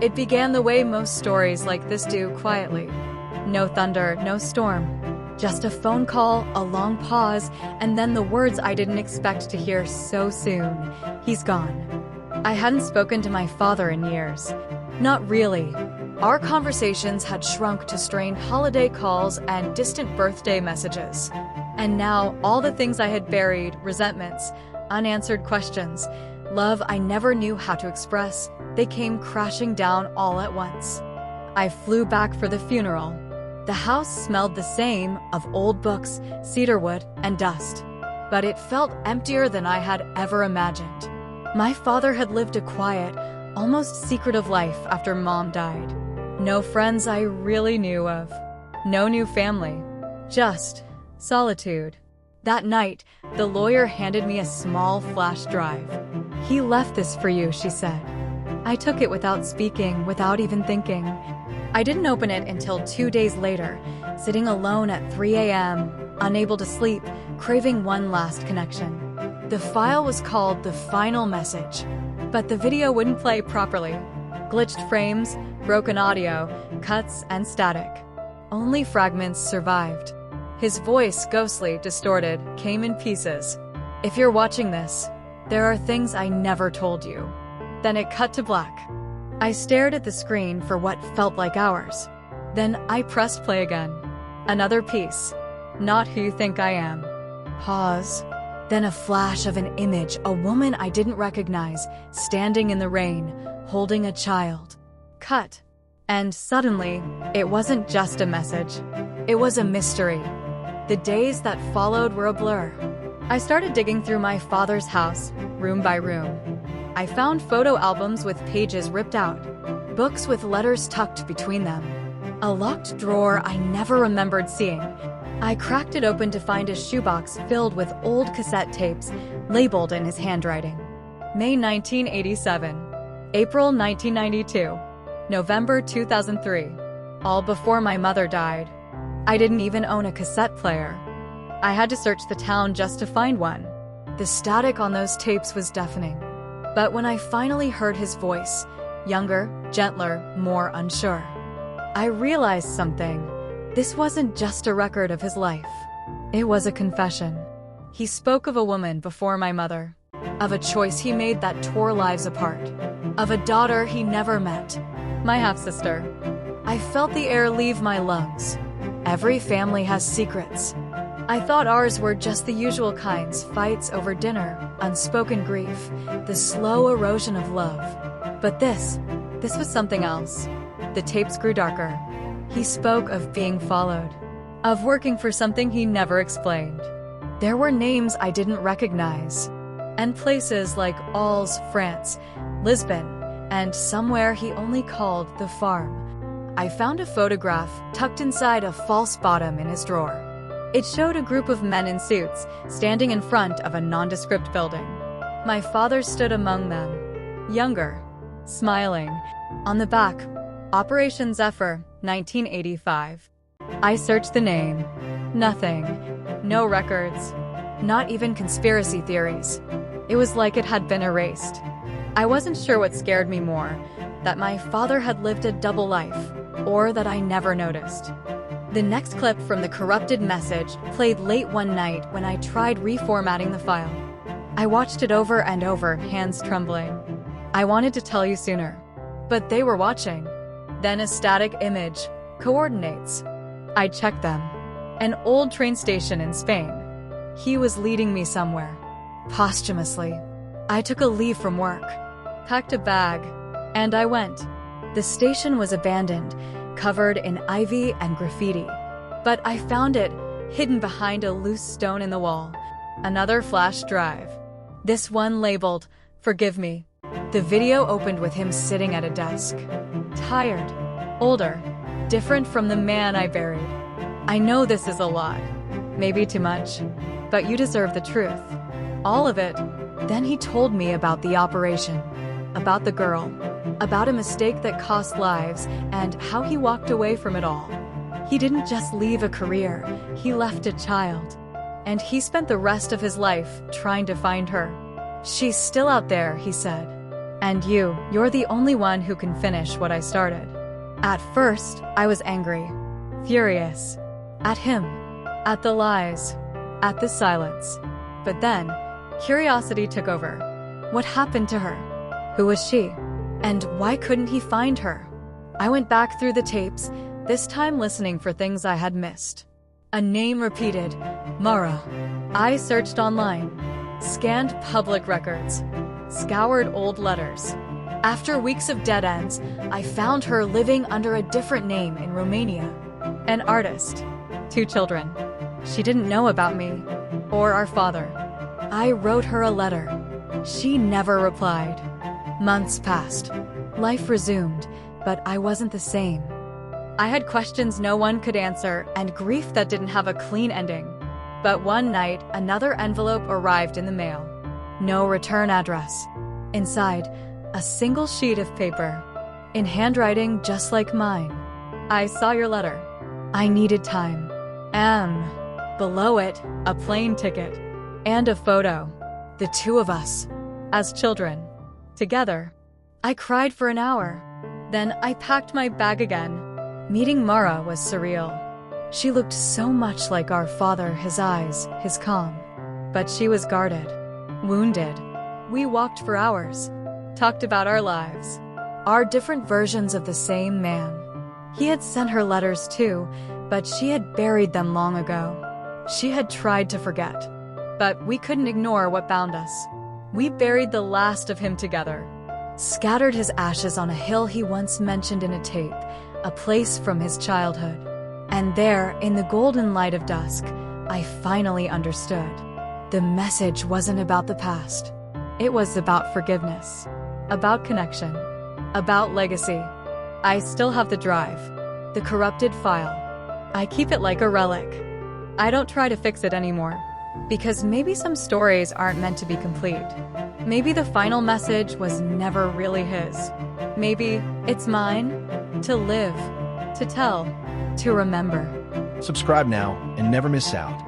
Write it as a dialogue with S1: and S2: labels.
S1: It began the way most stories like this do, quietly. No thunder, no storm. Just a phone call, a long pause, and then the words I didn't expect to hear so soon. He's gone. I hadn't spoken to my father in years. Not really. Our conversations had shrunk to strained holiday calls and distant birthday messages. And now, all the things I had buried, resentments, unanswered questions, love I never knew how to express, they came crashing down all at once. I flew back for the funeral. The house smelled the same, of old books, cedarwood, and dust. But it felt emptier than I had ever imagined. My father had lived a quiet, almost secretive life after Mom died. No friends I really knew of. No new family. Just solitude. That night, the lawyer handed me a small flash drive. "He left this for you," she said. I took it without speaking, without even thinking. I didn't open it until 2 days later, sitting alone at 3 a.m., unable to sleep, craving one last connection. The file was called The Final Message, but the video wouldn't play properly. Glitched frames, broken audio, cuts, and static. Only fragments survived. His voice, ghostly, distorted, came in pieces. "If you're watching this, there are things I never told you." Then it cut to black. I stared at the screen for what felt like hours. Then I pressed play again. Another piece. "Not who you think I am." Pause. Then a flash of an image, a woman I didn't recognize, standing in the rain, holding a child. Cut. And suddenly, it wasn't just a message. It was a mystery. The days that followed were a blur. I started digging through my father's house, room by room. I found photo albums with pages ripped out, books with letters tucked between them, a locked drawer I never remembered seeing. I cracked it open to find a shoebox filled with old cassette tapes, labeled in his handwriting. May 1987, April 1992, November 2003, all before my mother died. I didn't even own a cassette player. I had to search the town just to find one. The static on those tapes was deafening. But when I finally heard his voice, younger, gentler, more unsure, I realized something. This wasn't just a record of his life. It was a confession. He spoke of a woman before my mother, of a choice he made that tore lives apart, of a daughter he never met, my half-sister. I felt the air leave my lungs. Every family has secrets. I thought ours were just the usual kinds, fights over dinner, unspoken grief, the slow erosion of love. But this was something else. The tapes grew darker. He spoke of being followed, of working for something he never explained. There were names I didn't recognize, and places like Alls, France, Lisbon, and somewhere he only called the farm. I found a photograph tucked inside a false bottom in his drawer. It showed a group of men in suits, standing in front of a nondescript building. My father stood among them, younger, smiling. On the back, Operation Zephyr, 1985. I searched the name. Nothing. No records. Not even conspiracy theories. It was like it had been erased. I wasn't sure what scared me more, that my father had lived a double life, or that I never noticed. The next clip from the corrupted message played late one night when I tried reformatting the file. I watched it over and over, hands trembling. I wanted to tell you sooner, but they were watching. Then a static image, coordinates. I checked them. An old train station in Spain. He was leading me somewhere. Posthumously. I took a leave from work, packed a bag, and I went. The station was abandoned, covered in ivy and graffiti. But I found it, hidden behind a loose stone in the wall. Another flash drive. This one labeled, "Forgive me." The video opened with him sitting at a desk. Tired. Older. Different from the man I buried. I know this is a lot. Maybe too much. But you deserve the truth. All of it. Then he told me about the operation. About the girl. About a mistake that cost lives, and how he walked away from it all. He didn't just leave a career, he left a child. And he spent the rest of his life trying to find her. "She's still out there," he said. And you're the only one who can finish what I started. At first, I was angry, furious. At him, at the lies, at the silence. But then, curiosity took over. What happened to her? Who was she? And why couldn't he find her? I went back through the tapes, this time listening for things I had missed. A name repeated, Mara. I searched online, scanned public records, scoured old letters. After weeks of dead ends, I found her living under a different name in Romania. An artist. 2 children. She didn't know about me, or our father. I wrote her a letter. She never replied. Months passed. Life resumed, but I wasn't the same. I had questions no one could answer and grief that didn't have a clean ending. But one night, another envelope arrived in the mail. No return address. Inside, a single sheet of paper. In handwriting just like mine. I saw your letter. I needed time. Below it, a plane ticket. And a photo. The 2 of us. As children. Together. I cried for an hour. Then I packed my bag again. Meeting Mara was surreal. She looked so much like our father, his eyes, his calm. But she was guarded. Wounded. We walked for hours. Talked about our lives. Our different versions of the same man. He had sent her letters too, but she had buried them long ago. She had tried to forget. But we couldn't ignore what bound us. We buried the last of him together. Scattered his ashes on a hill he once mentioned in a tape, a place from his childhood. And there, in the golden light of dusk, I finally understood. The message wasn't about the past. It was about forgiveness. About connection. About legacy. I still have the drive. The corrupted file. I keep it like a relic. I don't try to fix it anymore. Because maybe some stories aren't meant to be complete. Maybe the final message was never really his. Maybe it's mine to live, to tell, to remember.
S2: Subscribe now and never miss out.